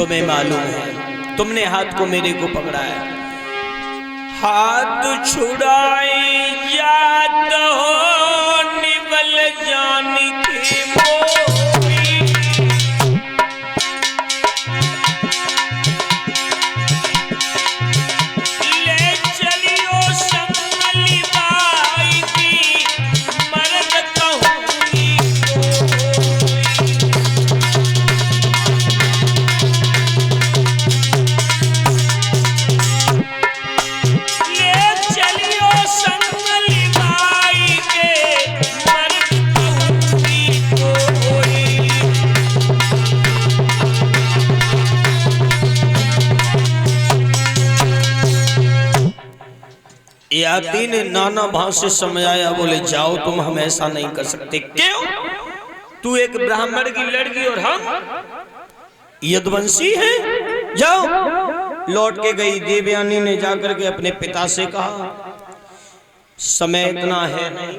तुम्हें मालूम है, तुमने हाथ को मेरे को पकड़ा है। हाथ छुड़ाई जात हो निवल जान की मोरी, ले चलियो संगली बाई की मर्द कहूंगी याती ने नाना भाव से समझाया, बोले जाओ तुम, हम ऐसा नहीं कर सकते। क्यों? तू एक ब्राह्मण की लड़की और हम यदुवंशी हैं, जाओ। लौट के गई देवयानी ने जाकर के अपने पिता से कहा, समय इतना है नहीं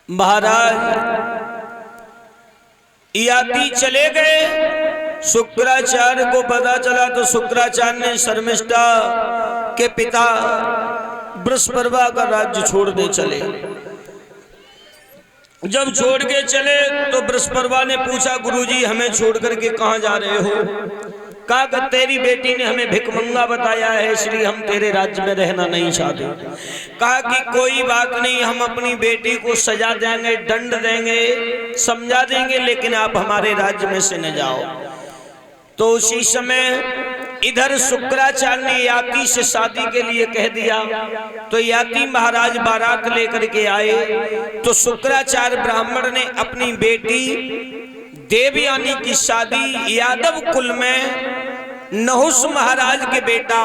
महाराज। याती चले गए, शुक्राचार्य को पता चला तो शुक्राचार्य ने शर्मिष्ठा के पिता बृहस्पति का राज्य छोड़ने चले। जब छोड़ के चले तो बृहस्पति ने पूछा, गुरुजी हमें छोड़ करके कहां जा रहे हो? कहा कि तेरी बेटी ने हमें भिखमंगा बताया है, इसलिए हम तेरे राज्य में रहना नहीं चाहते। कहा कि कोई बात नहीं, हम अपनी बेटी को सजा देंगे, दंड देंगे, समझा देंगे, लेकिन आप हमारे राज्य में से न जाओ। तो उसी समय इधर शुक्राचार्य ने याती से शादी के लिए कह दिया। तो याती महाराज बारात लेकर के आए तो शुक्राचार्य ब्राह्मण ने अपनी बेटी देवयानी की शादी यादव कुल में नहुस महाराज के बेटा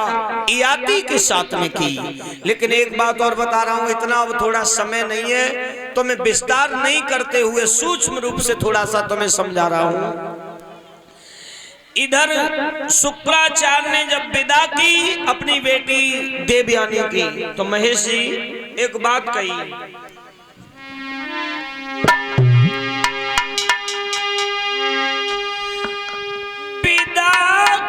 याती के साथ में की। लेकिन एक बात और बता रहा हूं, इतना अब थोड़ा समय नहीं है तो मैं विस्तार नहीं करते हुए सूक्ष्म रूप से थोड़ा सा तुम्हें समझा रहा हूं। इधर शुक्राचार्य ने जब विदा की अपनी बेटी देवयानी की, तो महेश जी एक बात कही, विदा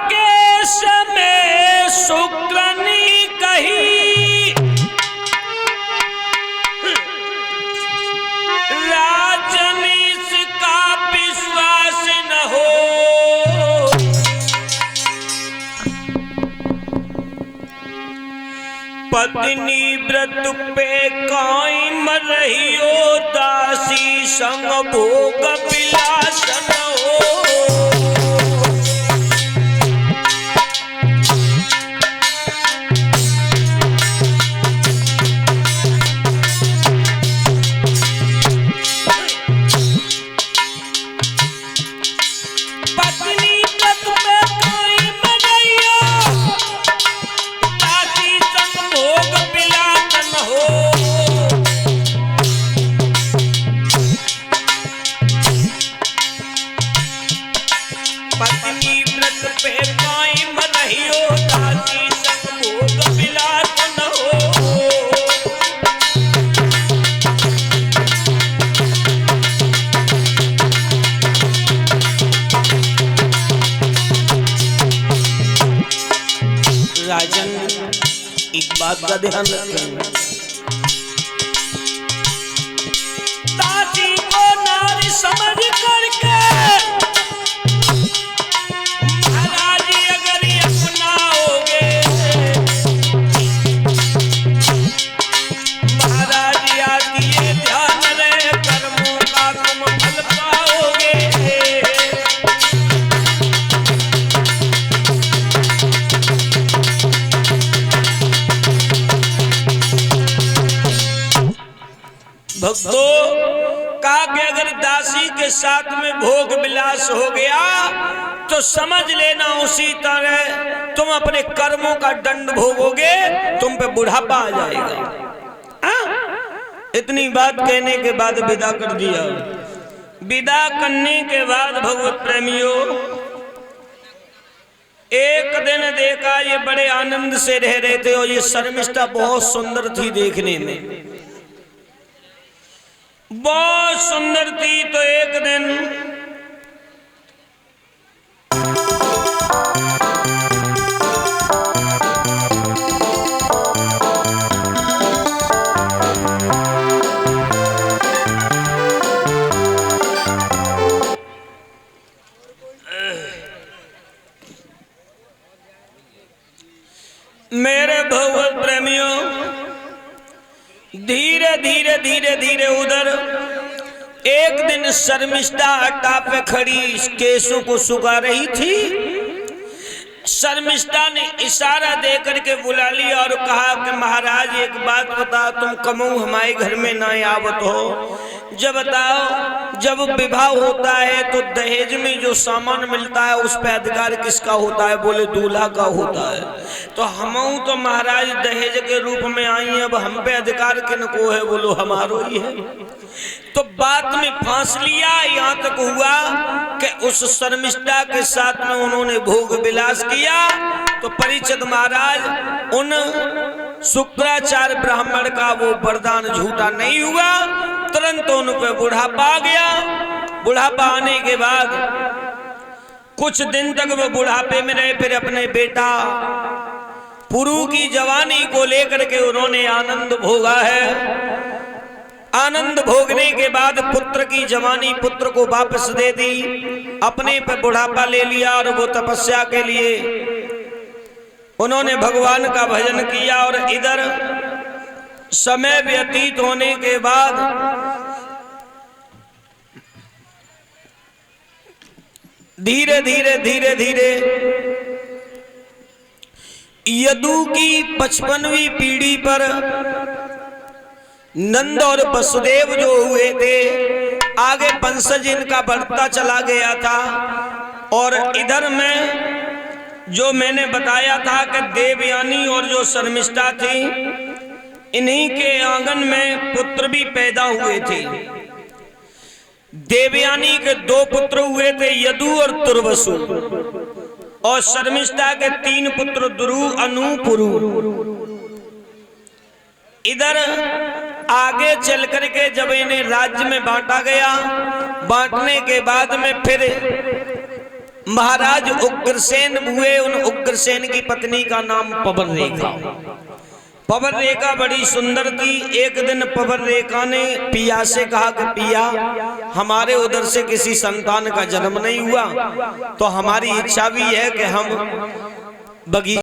के समय शुक्र ने कही, राजनीश का विश्वास न हो, पत्नी व्रत पे कायम रहियो, दासी संग भोग विलासन हो। राजन एक बात का ध्यान रखें, दासी को नारी समझ करके महाराज अगर अपनाओगे, महाराज आती है ध्यान रहे, कर्मों का तुम फल पाओगे। भक्तों, कहा कि अगर दासी के साथ में भोग विलास हो गया तो समझ लेना उसी तरह तुम अपने कर्मों का दंड भोगोगे, तुम पे बुढ़ापा आ जाएगा। इतनी बात कहने के बाद विदा कर दिया। विदा करने के बाद भगवत प्रेमियों, एक दिन देखा ये बड़े आनंद से रह रहे थे और ये शर्मिष्ठा बहुत सुंदर थी, देखने में बहुत सुंदर थी। तो एक दिन धीरे धीरे धीरे उधर एक दिन शर्मिष्ठा अड्डा पे खड़ी केसों को सुखा रही थी। शर्मिष्ठा ने इशारा दे करके बुला लिया और कहा कि महाराज एक बात बता, तुम कमऊ हमारे घर में ना आवत हो, जब बताओ जब विवाह होता है तो दहेज में जो सामान मिलता है उस पे अधिकार किसका होता है? बोले दूल्हा का होता है। तो हमऊ तो महाराज दहेज के रूप में आई, अब हम पे अधिकार किनको है? बोलो हमारो ही है। तो बात में फांस लिया, यहाँ तक हुआ कि उस शर्मिष्ठा के साथ में उन्होंने भोग विलास किया। तो परीक्षित महाराज उन शुक्राचार्य ब्राह्मण का वो वरदान झूठा नहीं हुआ, तुरंत उन पे बुढ़ापा आ गया। बुढ़ापा आने के बाद कुछ दिन तक वो बुढ़ापे में रहे, फिर अपने बेटा पुरु की जवानी को लेकर के उन्होंने आनंद भोगा है। आनंद भोगने के बाद पुत्र की जवानी पुत्र को वापस दे दी, अपने पे बुढ़ापा ले लिया और वो तपस्या के लिए उन्होंने भगवान का भजन किया। और इधर समय व्यतीत होने के बाद धीरे धीरे धीरे धीरे यदु की 55वीं पीढ़ी पर नंद और वसुदेव जो हुए थे, आगे वंशज इनका बढ़ता चला गया था। और इधर में जो मैंने बताया था कि देवयानी और जो शर्मिष्ठा थी, इन्हीं के आंगन में पुत्र भी पैदा हुए थे। देवयानी के 2 पुत्र हुए थे, यदु और तुर्वसु, और शर्मिष्ठा के 3 पुत्र, दुरु, अनु, पुरु। इधर आगे चल करके जब इन्हें राज्य में बांटा गया, बांटने के बाद में फिर महाराज उग्रसेन हुए। उन उग्रसेन की पत्नी का नाम पवन रेखा। पवन रेखा बड़ी सुंदर थी। एक दिन पवन रेखा ने पिया से कहा कि पिया, हमारे उधर से किसी संतान का जन्म नहीं हुआ, तो हमारी इच्छा भी है कि हम बगीचे